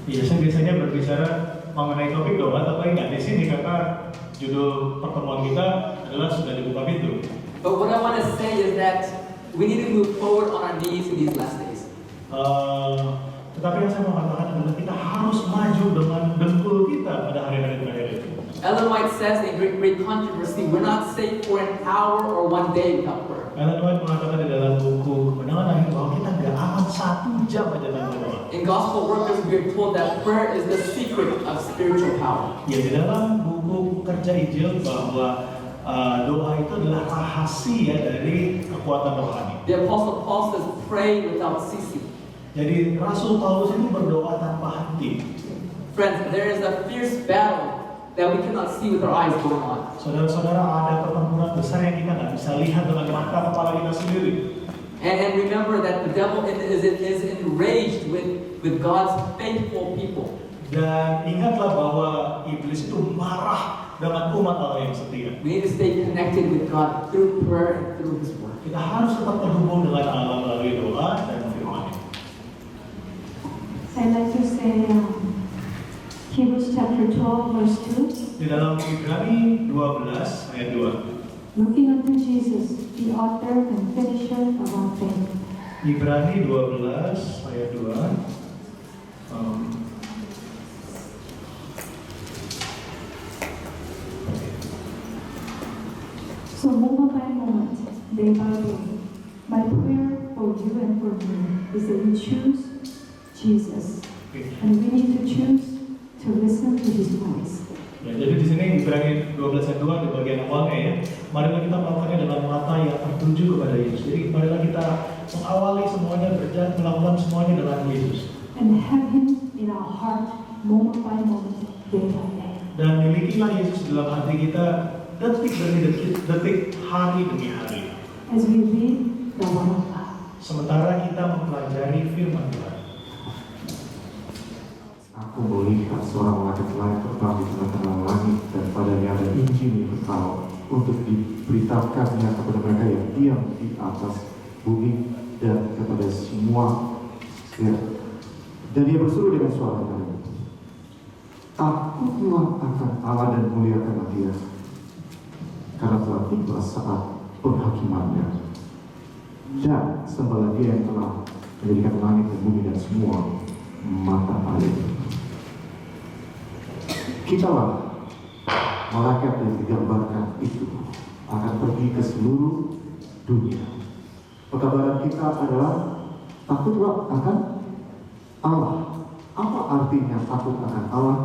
Iya, saya biasanya berbicara mengenai topik doa, tapi nggak di sini karena judul pertemuan kita adalah sudah dibuka pintu. But what I want to say is that we need to move forward on our knees in these last days. Tetapi yang saya mau katakan adalah kita harus maju dengan dengkul kita pada hari-hari terakhir ini. Ellen White says in Great Controversy, we're not safe for an hour or one day without prayer. Ellen White mengatakan di dalam buku Kemenangan Akhir bahwa kita nggak aman 1 jam aja tanpa doa. In Gospel Workers, we're told that prayer is the secret of spiritual power. Ya, di dalam buku Kerja Injil bahwa doa itu adalah rahasia dari kekuatan rohani. The Apostle Paul says, pray without ceasing. Jadi Rasul Paulus itu berdoa tanpa henti. Friends, there is a fierce battle that we cannot see with our eyes going on. Saudara-saudara, ada pertempuran besar yang kita nggak bisa lihat dengan mata kepala kita sendiri. And remember that the devil is enraged with God's faithful people. Dan ingatlah bahwa iblis itu marah dengan umat Allah yang setia. We need to stay connected with God through prayer and through His Word. Kita harus tetap terhubung dengan Allah melalui doa dan firman-Nya. I'd like to say Hebrews chapter 12 verse 2. Di dalam Ibrani 12 ayat 2. Looking unto Jesus, the author and finisher of our faith. Ibrani 12 ayat 2. So moment by moment, day by day, my prayer for you and for me is that you choose Jesus, and we need to choose to listen to His voice. Ya, jadi di sini Ibrani 12 ayat 2 di bagian awalnya ya. Marilah kita melakukannya dengan mata yang tertuju kepada Yesus. Jadi marilah kita mengawali semuanya, melakukan semuanya dengan Yesus. And have Him in our heart moment by moment, day by day. Dan milikilah Yesus dalam hati kita detik demi detik, hari demi hari. As we read the Word of God. Sementara kita mempelajari firman Tuhan. Aku melihat seorang laki-laki terbang di tengah-tengah langit dan padanya ada Injil yang kekal untuk diberitakannya kepada mereka yang diam di atas bumi dan kepada semua. Ya. Dan dia berseru dengan suara nyaring, takutlah akan Allah dan muliakanlah Dia, karena telah tiba saat penghakimannya. Dan sembahlah Dia yang telah menjadikan langit dan bumi dan semua mata air. Kitalah malaikat yang digambarkan itu akan pergi ke seluruh dunia. Pekabaran kita adalah takutlah akan Allah. Apa artinya takut akan Allah?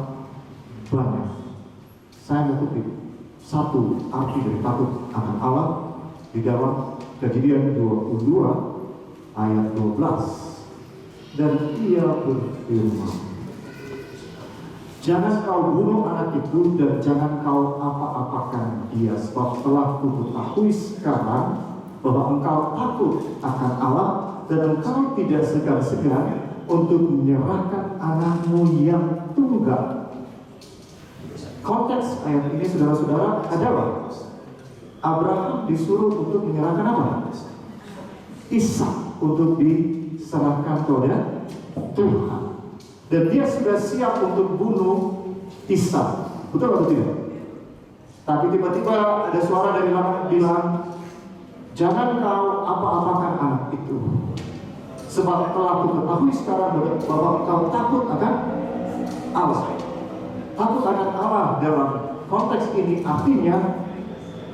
Banyak. Saya mengutip satu arti dari takut akan Allah di dalam Kejadian 22 ayat 12. Dan Ia berfirman, jangan kau bunuh anak itu dan jangan kau apa-apakan dia, sebab telah kuketahui sekarang bahwa engkau takut akan Allah dan engkau tidak segan-segan untuk menyerahkan anakmu yang tunggal. Konteks ayat ini saudara-saudara adalah Abraham disuruh untuk menyerahkan apa? Ishak untuk diserahkan kepada Tuhan. Dan dia sudah siap untuk bunuh Ishak. Betul atau tidak? Tapi tiba-tiba ada suara dari langit bilang, jangan kau apa-apakan anak itu. Sebab telah kuketahui sekarang bahwa kau takut akan Allah. Takut akan Allah dalam konteks ini artinya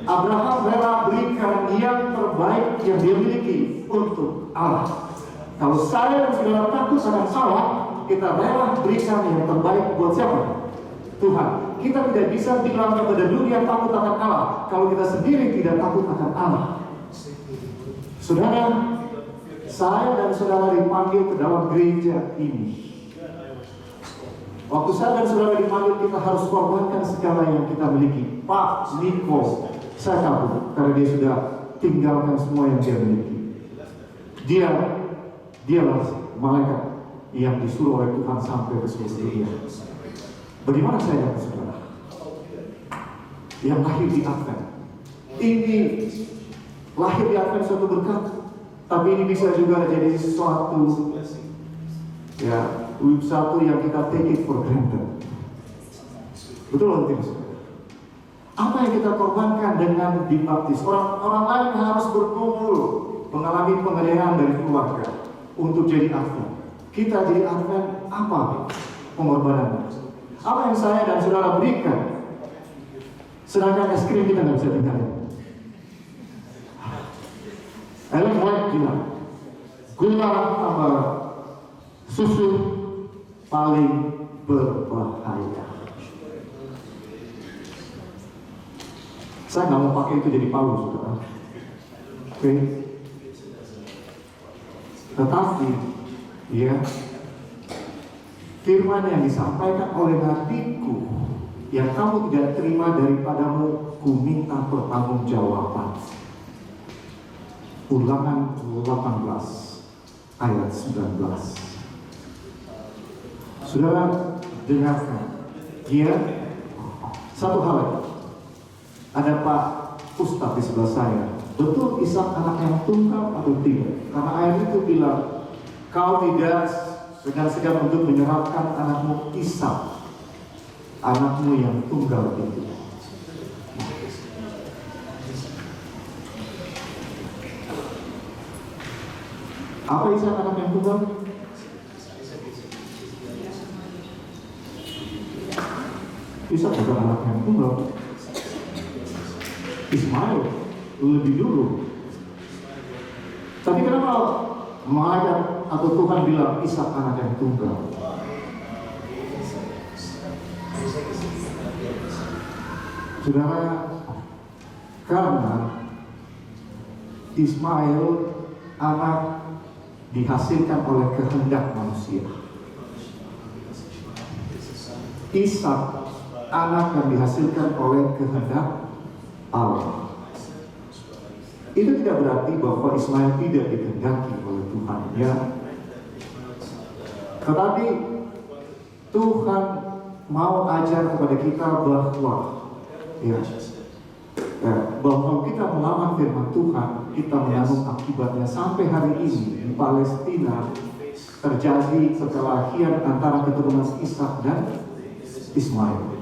Abraham rela berikan yang terbaik yang dia miliki untuk Allah. Kalau saya dan saudara takut akan Allah, kita rela berikan yang terbaik buat siapa? Tuhan. Kita tidak bisa bilang kepada dunia takut akan Allah kalau kita sendiri tidak takut akan Allah. Saudara, saya dan saudara dipanggil ke dalam gereja ini. Waktu saya dan saudara dipanggil, kita harus korbankan segala yang kita miliki. Pak Niko, saya kabur karena dia sudah tinggalkan semua yang dia miliki. Dialah malaikat yang disuruh oleh Tuhan sampai ke seluruh dunia. Bagaimana saya dan saudara yang lahir di Advent? Ini lahir di Advent suatu berkat, tapi ini bisa juga jadi sesuatu yang kita take it for granted. Betul atau tidak? Apa yang kita korbankan dengan dibaptis? Orang lain harus berkumpul mengalami penganiayaan dari keluarga untuk jadi Advent. Kita jadi Advent apa pengorbanannya? Apa yang saya dan saudara berikan? Sedangkan es krim kita nggak bisa tinggalin. Ellen White bilang, gula tambah susu paling berbahaya. Saya nggak mau pakai itu jadi paus, saudara. Oke. Tetapi, ya, firman yang disampaikan oleh nabiku, yang kamu tidak terima daripadamu, ku minta pertanggungjawaban. Ulangan 18 ayat 19. Saudara dengarkan, ya, satu hal lagi. Ada Pak Ustadz di sebelah saya. Betul Ishak anak yang tunggal atau tidak? Karena ayat itu bilang, kau tidak segan-segan untuk menyerahkan anakmu Ishak, anakmu yang tunggal itu. Apa Ishak anak yang tunggal? Ishak bukan anak yang tunggal. Ismail lebih dulu. Tapi kenapa malaikat atau Tuhan bilang Ishak anak yang tunggal? Saudara, karena Ismail anak dihasilkan oleh kehendak manusia. Ishak anak yang dihasilkan oleh kehendak Allah. Itu tidak berarti bahwa Ismail tidak dikehendaki oleh Tuhan, ya. Tetapi Tuhan mau ajar kepada kita bahwa, ya, bahwa kita melawan firman Tuhan, kita menanggung akibatnya. Sampai hari ini di Palestina terjadi perkelahian antara keturunan Ishak dan Ismail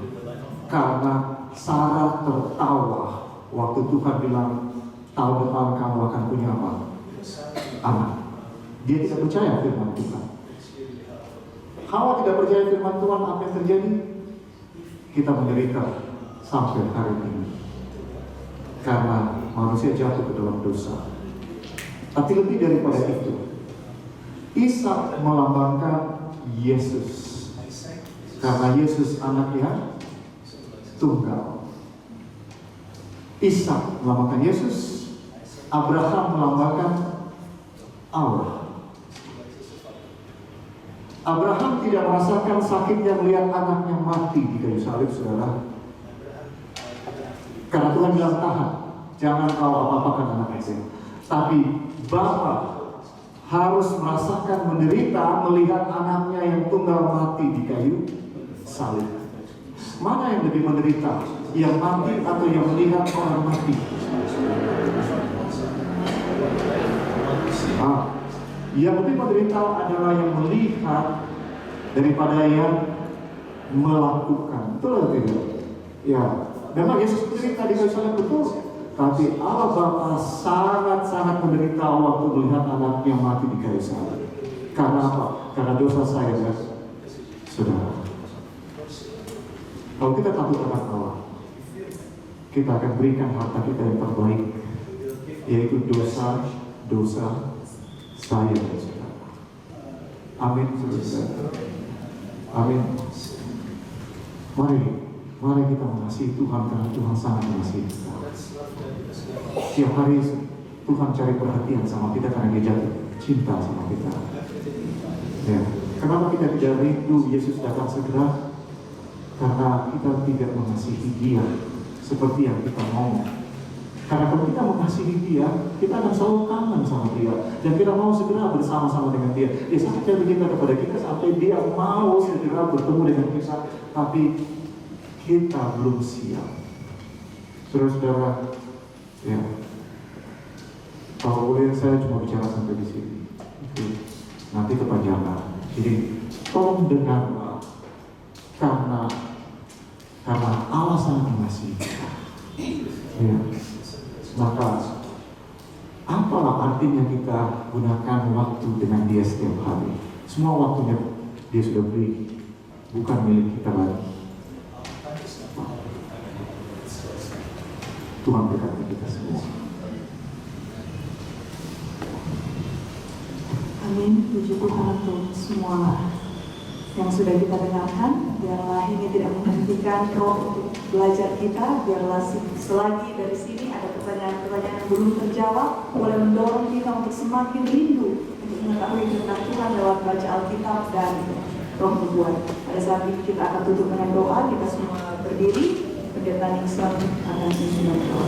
karena Sarah tertawa waktu Tuhan bilang tahun depan kamu akan punya apa? Anak. Dia tidak percaya firman Tuhan. Hawa tidak percaya firman Tuhan. Apa yang terjadi? Kita menderita sampai hari ini karena manusia jatuh ke dalam dosa. Tapi lebih daripada itu, Ishak melambangkan Yesus karena Yesus anak yang tunggal. Ishak melambangkan Yesus, Abraham melambangkan Allah. Abraham tidak merasakan sakitnya melihat anaknya mati di kayu salib, saudara. Karena Tuhan bilang tahan, jangan kau apa-apakan anak itu. Tapi Bapa harus merasakan menderita melihat anaknya yang tunggal mati di kayu salib. Mana yang lebih menderita? Yang mati atau yang melihat orang mati? Yang lebih menderita adalah yang melihat daripada yang melakukan. Betul atau tidak? Ya, memang Yesus menderita di kayu salib, betul. Tapi Allah Bapa sangat-sangat menderita waktu melihat anaknya mati di kayu salib. Karena apa? Karena dosa saya dan saudara. Kalau kita takut akan Allah, kita akan berikan harta kita yang terbaik, yaitu dosa saya dan saudara. Amin, saudara. Amin. Mari kita mengasihi Tuhan karena Tuhan sangat mengasihi kita. Setiap hari Tuhan cari perhatian sama kita karena Dia jatuh cinta sama kita. Ya. Kenapa kita tidak rindu Yesus datang segera? Karena kita tidak mengasihi Dia seperti yang kita mau. Karena kalau kita mengasihi Dia, kita akan selalu kangen sama Dia dan kita mau segera bersama-sama dengan Dia. Dia sangat jatuh cinta kepada kita sampai Dia mau segera bertemu dengan kita, tapi kita belum siap. Saudara-saudara, ya, kalau boleh saya cuma bicara sampai di sini. Nanti kepanjangan. Jadi tolong dengarlah, karena Allah sangat mengasihi kita. Ya. Maka apalah artinya kita gunakan waktu dengan Dia setiap hari? Semua waktunya Dia sudah beri, bukan milik kita lagi. Tuhan berkati kita semua. Amin. Puji Tuhan untuk semua yang sudah kita dengarkan. Biarlah ini tidak menghentikan roh untuk belajar kita. Biarlah selagi dari sini ada pertanyaan-pertanyaan yang belum terjawab, boleh mendorong kita untuk semakin rindu untuk mengetahui tentang Tuhan lewat baca Alkitab dan Roh Nubuat. Pada saat ini kita akan tutup dengan doa. Kita semua berdiri. Pendeta Nixon akan menunjukkan doa.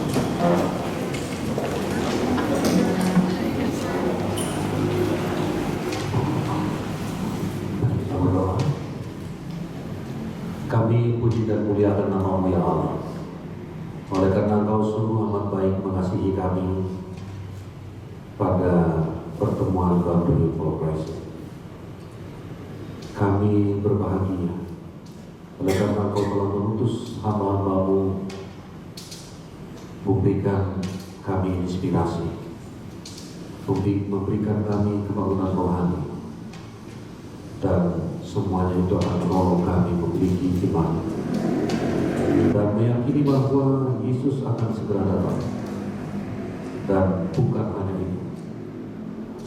Kami puji dan muliakan nama-Mu ya Allah. Oleh karena Engkau sungguh amat baik mengasihi kami pada pertemuan Boundary Progress. Kami berbahagia oleh karena Engkau telah mengutus hamba-hamba-Mu memberikan kami inspirasi, memberikan kami kebangunan rohani, dan semuanya itu akan menolong kami memiliki iman dan meyakini bahwa Yesus akan segera datang. Dan bukan hanya itu,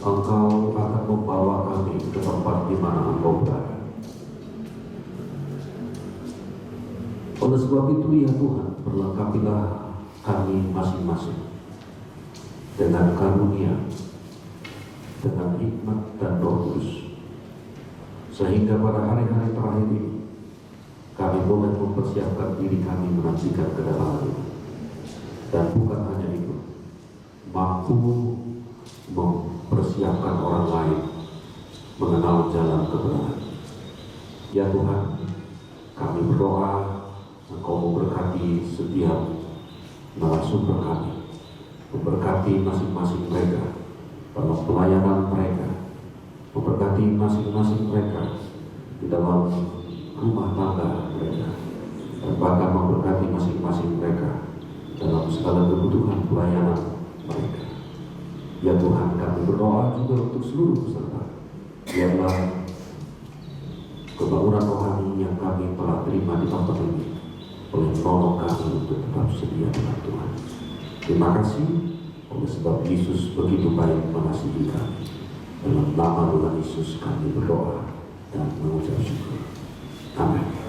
Engkau akan membawa kami ke tempat di mana Engkau berada. Oleh sebab itu ya Tuhan, perlengkapilah kami masing-masing dengan karunia, dengan hikmat dan Roh Kudus, sehingga pada hari-hari terakhir ini kami boleh mempersiapkan diri kami menantikan kedatangan itu. Dan bukan hanya itu, mampu mempersiapkan orang lain mengenal jalan kebenaran. Ya Tuhan, kami berdoa Engkau memberkati setiap narasumber kami, memberkati masing-masing mereka dalam pelayanan mereka, memberkati masing-masing mereka di dalam rumah tangga mereka, dan bahkan memberkati masing-masing mereka dalam segala kebutuhan pelayanan mereka. Ya Tuhan, kami berdoa juga untuk seluruh peserta. Biarlah kebangunan rohani yang kami telah terima di tempat ini boleh menolong kami untuk tetap setia dengan Tuhan. Terima kasih oleh sebab Yesus begitu baik mengasihi kami. Dalam nama Tuhan Yesus kami berdoa dan mengucap syukur. Amin.